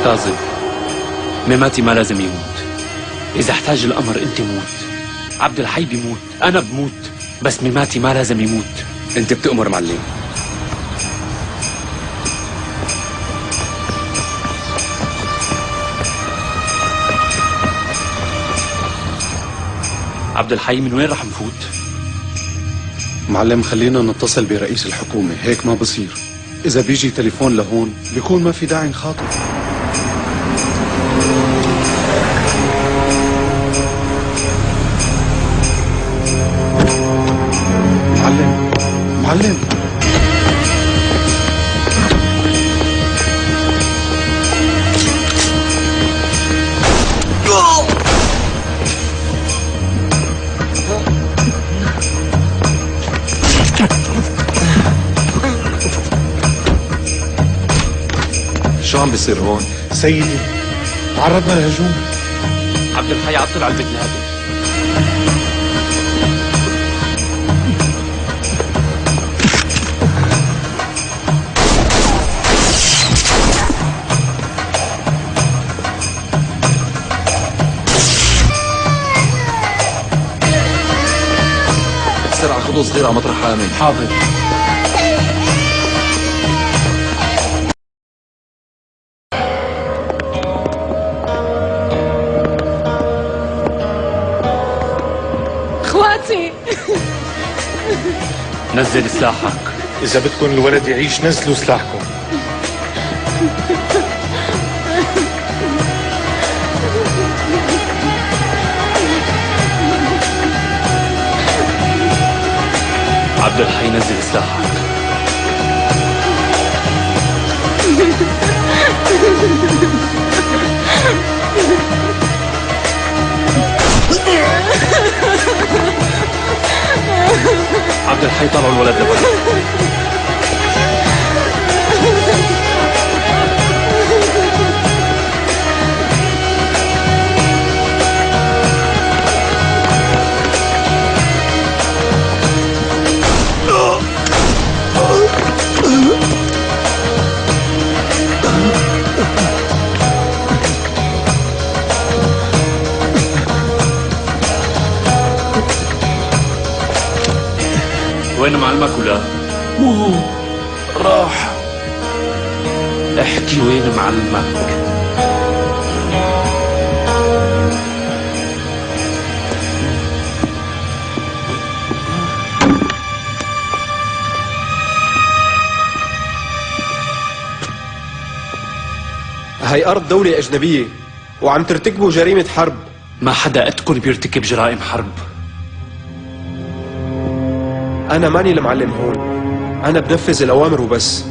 كاظم، ميماتي ما لازم يموت. إذا احتاج الأمر أنت موت، عبد الحي بيموت، أنا بموت، بس ميماتي ما لازم يموت. أنت بتأمر معلم. عبد الحي من وين رح نفوت؟ معلم خلينا نتصل برئيس الحكومة، هيك ما بصير. إذا بيجي تليفون لهون بيكون ما في داعي نخاطر. معلم شو عم بيصير هون؟ سيدي، تعرضنا لهجوم. عبد الحي عطل على البقلادة. بسرعة خذوا صغير على مطرح آمن. حاضر. اخواتي نزل سلاحك. إذا بدكم الولد يعيش نزلوا سلاحكم. عبد الحي نزل سلاحك. عبد الحي طلعوا الولد لبرا. وين معلمك ولا؟ مو هو، راح. احكي وين معلمك؟ هاي أرض دولة أجنبية وعم ترتكبوا جريمة حرب. ما حدا قدكم بيرتكب جرائم حرب. أنا ماني المعلم هون، أنا بنفذ الأوامر وبس.